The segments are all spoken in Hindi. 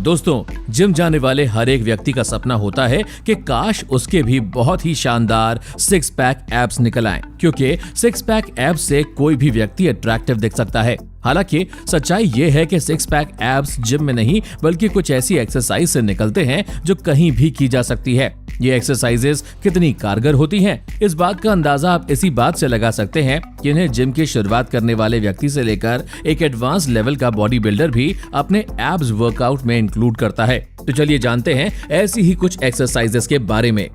दोस्तों, जिम जाने वाले हर एक व्यक्ति का सपना होता है कि काश उसके भी बहुत ही शानदार सिक्स पैक एब्स निकल आएं, क्योंकि सिक्स पैक एब्स से कोई भी व्यक्ति अट्रैक्टिव दिख सकता है। हालांकि सच्चाई ये है कि सिक्स पैक एब्स जिम में नहीं बल्कि कुछ ऐसी एक्सरसाइज से निकलते हैं जो कहीं भी की जा सकती है। ये एक्सरसाइजेस कितनी कारगर होती हैं, इस बात का अंदाजा आप इसी बात से लगा सकते हैं कि इन्हें जिम की शुरुआत करने वाले व्यक्ति से लेकर एक एडवांस लेवल का बॉडी बिल्डर भी अपने एब्स वर्कआउट में इंक्लूड करता है। तो चलिए जानते हैं ऐसी ही कुछ एक्सरसाइजेस के बारे में।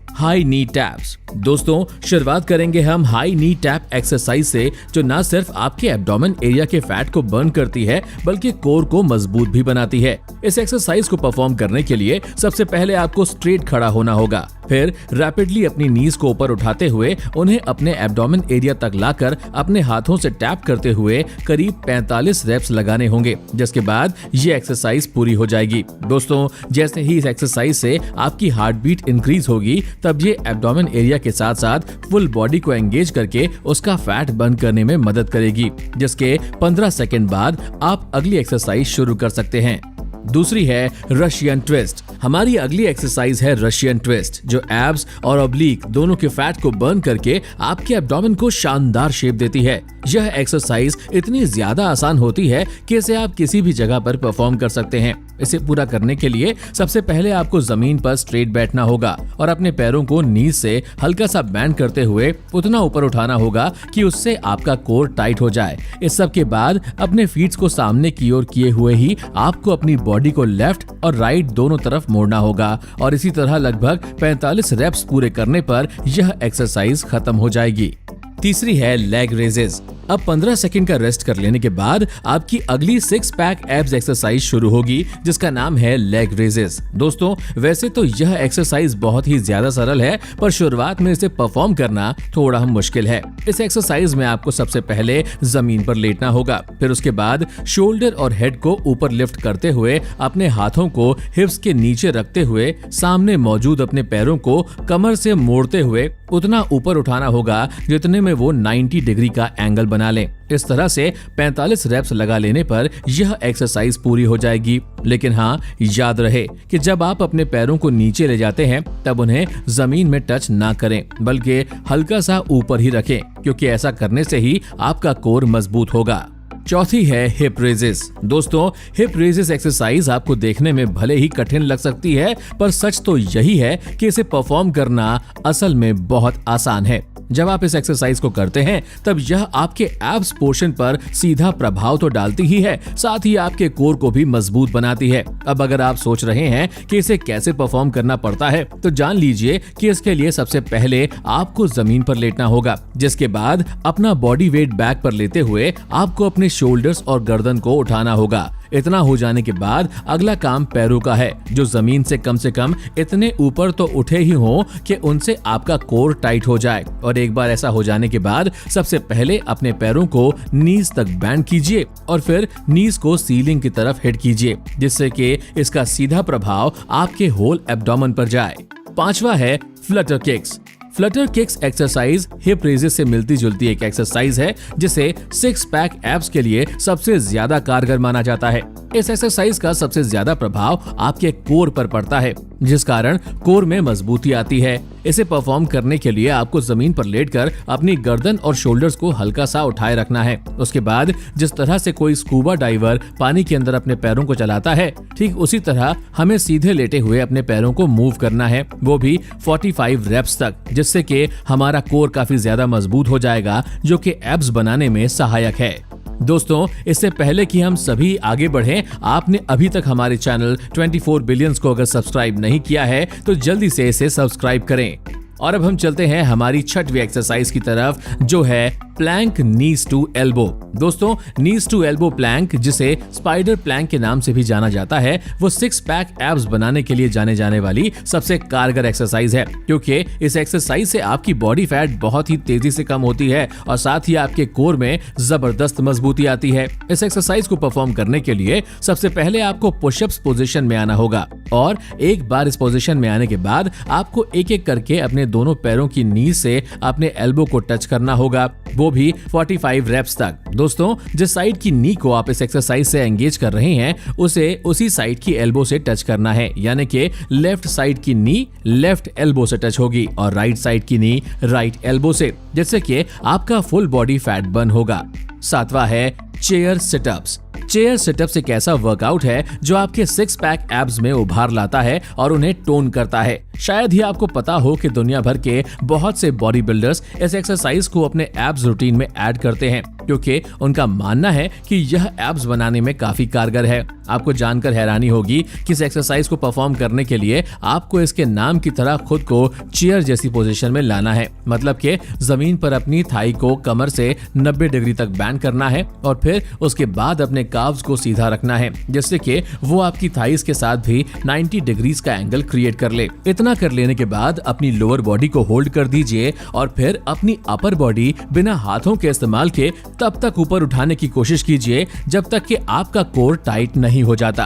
हाई नी टैप्स। दोस्तों, शुरुआत करेंगे हम हाई नी टैप एक्सरसाइज से, जो न सिर्फ आपके एब्डोमेन एरिया के फैट को बर्न करती है बल्कि कोर को मजबूत भी बनाती है। इस एक्सरसाइज को परफॉर्म करने के लिए सबसे पहले आपको स्ट्रेट खड़ा होना होगा, फिर रैपिडली अपनी नीज को ऊपर उठाते हुए उन्हें अपने एब्डोमेन एरिया तक लाकर अपने हाथों से टैप करते हुए करीब 45 रेप्स लगाने होंगे, जिसके बाद ये एक्सरसाइज पूरी हो जाएगी। दोस्तों, जैसे ही इस एक्सरसाइज से आपकी हार्ट बीट इंक्रीज होगी, तब ये एब्डोमेन एरिया के साथ साथ फुल बॉडी को एंगेज करके उसका फैट बर्न करने में मदद करेगी, जिसके 15 सेकंड बाद आप अगली एक्सरसाइज शुरू कर सकते हैं। दूसरी है रशियन ट्विस्ट। हमारी अगली एक्सरसाइज है रशियन ट्विस्ट, जो एब्स और ऑब्लिक दोनों के फैट को बर्न करके आपके एब्डोमेन को शानदार शेप देती है। यह एक्सरसाइज इतनी ज्यादा आसान होती है कि इसे आप किसी भी जगह पर परफॉर्म कर सकते हैं। इसे पूरा करने के लिए सबसे पहले आपको जमीन पर स्ट्रेट बैठना होगा और अपने पैरों को नीज से हल्का सा बैंड करते हुए उतना ऊपर उठाना होगा कि उससे आपका कोर टाइट हो जाए। इस सब के बाद अपने फीट्स को सामने की ओर किए हुए ही आपको अपनी बॉडी को लेफ्ट और राइट दोनों तरफ मोड़ना होगा और इसी तरह लगभग 45 रेप्स पूरे करने पर यह एक्सरसाइज खत्म हो जाएगी। तीसरी है लेग रेजेस। अब 15 सेकंड का रेस्ट कर लेने के बाद आपकी अगली सिक्स पैक एब्स एक्सरसाइज शुरू होगी, जिसका नाम है लेग रेजेस। दोस्तों, वैसे तो यह एक्सरसाइज बहुत ही ज्यादा सरल है, पर शुरुआत में इसे परफॉर्म करना थोड़ा मुश्किल है। इस एक्सरसाइज में आपको सबसे पहले जमीन पर लेटना होगा, फिर उसके बाद शोल्डर और हेड को ऊपर लिफ्ट करते हुए अपने हाथों को हिप्स के नीचे रखते हुए सामने मौजूद अपने पैरों को कमर से मोड़ते हुए उतना ऊपर उठाना होगा जितने में वो 90 डिग्री का एंगल बना लें। इस तरह से 45 रेप्स लगा लेने पर यह एक्सरसाइज पूरी हो जाएगी। लेकिन हाँ, याद रहे कि जब आप अपने पैरों को नीचे ले जाते हैं तब उन्हें जमीन में टच ना करें, बल्कि हल्का सा ऊपर ही रखें, क्योंकि ऐसा करने से ही आपका कोर मजबूत होगा। चौथी है हिप रेजेस। दोस्तों, हिप रेजेस एक्सरसाइज आपको देखने में भले ही कठिन लग सकती है, पर सच तो यही है कि इसे परफॉर्म करना असल में बहुत आसान है। जब आप इस एक्सरसाइज को करते हैं तब यह आपके एब्स पोर्शन पर सीधा प्रभाव तो डालती ही है, साथ ही आपके कोर को भी मजबूत बनाती है। अब अगर आप सोच रहे हैं कि इसे कैसे परफॉर्म करना पड़ता है, तो जान लीजिए कि इसके लिए सबसे पहले आपको जमीन पर लेटना होगा, जिसके बाद अपना बॉडी वेट बैक पर लेते हुए आपको अपने शोल्डर्स और गर्दन को उठाना होगा। इतना हो जाने के बाद अगला काम पैरों का है, जो जमीन से कम इतने ऊपर तो उठे ही हों कि उनसे आपका कोर टाइट हो जाए। और एक बार ऐसा हो जाने के बाद सबसे पहले अपने पैरों को नीज तक बैंड कीजिए और फिर नीज को सीलिंग की तरफ हिट कीजिए, जिससे कि इसका सीधा प्रभाव आपके होल एब्डोमेन पर जाए। पांचवा है Flutter kicks. Flutter kicks exercise hip raises से मिलती जुलती एक एक्सरसाइज है, जिसे सिक्स पैक एब्स के लिए सबसे ज्यादा कारगर माना जाता है। इस एक्सरसाइज का सबसे ज्यादा प्रभाव आपके कोर पर पड़ता है, जिस कारण कोर में मजबूती आती है। इसे परफॉर्म करने के लिए आपको जमीन पर लेटकर अपनी गर्दन और शोल्डर्स को हल्का सा उठाए रखना है। उसके बाद जिस तरह से कोई स्कूबा डाइवर पानी के अंदर अपने पैरों को चलाता है, ठीक उसी तरह हमें सीधे लेटे हुए अपने पैरों को मूव करना है, वो भी 45 रेप्स तक, जिससे कि हमारा कोर काफी ज्यादा मजबूत हो जाएगा, जो कि एब्स बनाने में सहायक है। दोस्तों, इससे पहले कि हम सभी आगे बढ़ें, आपने अभी तक हमारे चैनल 24 बिलियंस को अगर सब्सक्राइब नहीं किया है तो जल्दी से इसे सब्सक्राइब करें। और अब हम चलते हैं हमारी छठवीं एक्सरसाइज की तरफ, जो है प्लैंक नीज टू एल्बो। दोस्तों, नीज टू एल्बो प्लैंक, जिसे स्पाइडर प्लैंक के नाम से भी जाना जाता है, वो सिक्स पैक एब्स बनाने के लिए जाने जाने वाली सबसे कारगर एक्सरसाइज है, क्योंकि इस एक्सरसाइज से आपकी बॉडी फैट बहुत ही तेजी से कम होती है और साथ ही आपके कोर में जबरदस्त मजबूती आती है। इस एक्सरसाइज को परफॉर्म करने के लिए सबसे पहले आपको पुशअप्स पोजीशन में आना होगा। और एक बार इस पोजीशन में आने के बाद आपको एक एक करके अपने दोनों पैरों की नी से अपने एल्बो को टच करना होगा, वो भी 45 रेप्स तक। दोस्तों, जिस साइड की नी को आप इस एक्सरसाइज से एंगेज कर रहे हैं उसे उसी साइड की एल्बो से टच करना है, यानी कि लेफ्ट साइड की नी लेफ्ट एल्बो से टच होगी और राइट साइड की नी राइट एल्बो से, जिससे कि आपका फुल बॉडी फैट बर्न होगा। 7वां है चेयर सिटअप्स। चेयर सिटअप्स एक ऐसा वर्कआउट है जो आपके 6 पैक एब्स में उभार लाता है और उन्हें टोन करता है। शायद ही आपको पता हो कि दुनिया भर के बहुत से बॉडी बिल्डर्स इस एक्सरसाइज को अपने एब्स रूटीन में ऐड करते हैं, क्योंकि उनका मानना है कि यह एब्स बनाने में काफी कारगर है। आपको जानकर हैरानी होगी कि इस एक्सरसाइज को परफॉर्म करने के लिए आपको इसके नाम की तरह खुद को चेयर जैसी पोजीशन में लाना है, मतलब कि जमीन पर अपनी थाई को कमर से 90 डिग्री तक बैंड करना है और फिर उसके बाद अपने काव्स को सीधा रखना है, जिससे कि वो आपकी थाइस के साथ भी 90 डिग्रीज का एंगल क्रिएट कर ले। इतना कर लेने के बाद अपनी लोअर बॉडी को होल्ड कर दीजिए और फिर अपनी अपर बॉडी बिना हाथों के इस्तेमाल के तब तक ऊपर उठाने की कोशिश कीजिए जब तक कि आपका कोर टाइट नहीं हो जाता।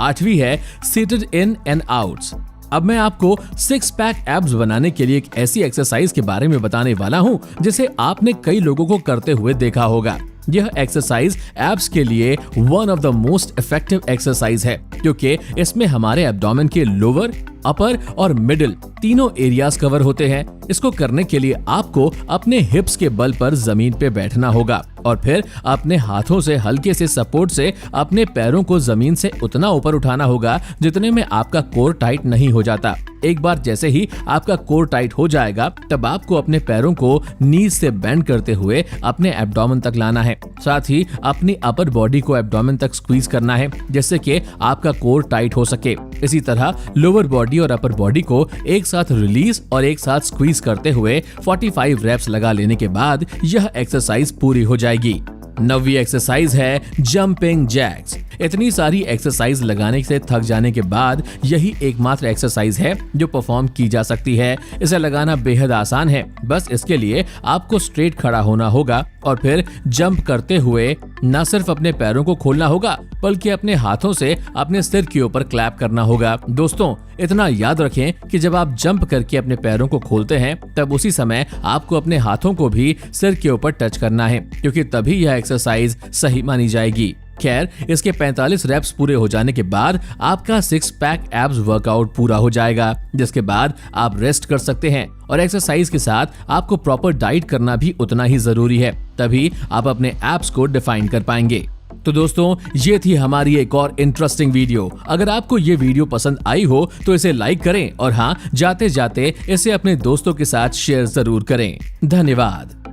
8वीं है सीटेड इन एंड आउट्स। अब मैं आपको 6 पैक एब्स बनाने के लिए एक ऐसी एक्सरसाइज के बारे में बताने वाला हूं जिसे आपने कई लोगों को करते हुए देखा होगा। यह एक्सरसाइज एब्स के लिए one of the most effective exercise है, क्योंकि इसमें हमारे एब्डोमेन के लोअर, अपर और मिडिल तीनों एरियाज कवर होते हैं। इसको करने के लिए आपको अपने हिप्स के बल पर जमीन पे बैठना होगा और फिर अपने हाथों से हल्के से सपोर्ट से अपने पैरों को जमीन से उतना ऊपर उठाना होगा जितने में आपका कोर टाइट नहीं हो जाता। एक बार जैसे ही आपका कोर टाइट हो जाएगा तब आपको अपने पैरों को नीज से बेंड करते हुए अपने एब्डोमेन तक लाना है। साथ ही अपनी अपर बॉडी को एब्डोमेन तक स्क्वीज करना है जिससे कि आपका कोर टाइट हो सके। इसी तरह लोअर बॉडी और अपर बॉडी को एक साथ रिलीज और एक साथ स्क्वीज करते हुए 45 रेप्स लगा लेने के बाद यह एक्सरसाइज पूरी हो जाएगी। 9वीं एक्सरसाइज है जंपिंग जैक्स। इतनी सारी एक्सरसाइज लगाने से थक जाने के बाद यही एकमात्र एक्सरसाइज है जो परफॉर्म की जा सकती है। इसे लगाना बेहद आसान है, बस इसके लिए आपको स्ट्रेट खड़ा होना होगा और फिर जंप करते हुए न सिर्फ अपने पैरों को खोलना होगा बल्कि अपने हाथों से अपने सिर के ऊपर क्लैप करना होगा। दोस्तों, इतना याद रखें कि जब आप जंप करके अपने पैरों को खोलते हैं तब उसी समय आपको अपने हाथों को भी सिर के ऊपर टच करना है, क्योंकि तभी यह एक्सरसाइज सही मानी जाएगी। खैर, इसके 45 रेप्स पूरे हो जाने के बाद आपका 6 पैक एब्स वर्कआउट पूरा हो जाएगा, जिसके बाद आप रेस्ट कर सकते हैं और एक्सरसाइज के साथ आपको प्रॉपर डाइट करना भी उतना ही जरूरी है, तभी आप अपने एब्स को डिफाइन कर पाएंगे। तो दोस्तों, ये थी हमारी एक और इंटरेस्टिंग वीडियो। अगर आपको ये वीडियो पसंद आई हो तो इसे लाइक करें और हाँ, जाते जाते इसे अपने दोस्तों के साथ शेयर जरूर करें। धन्यवाद।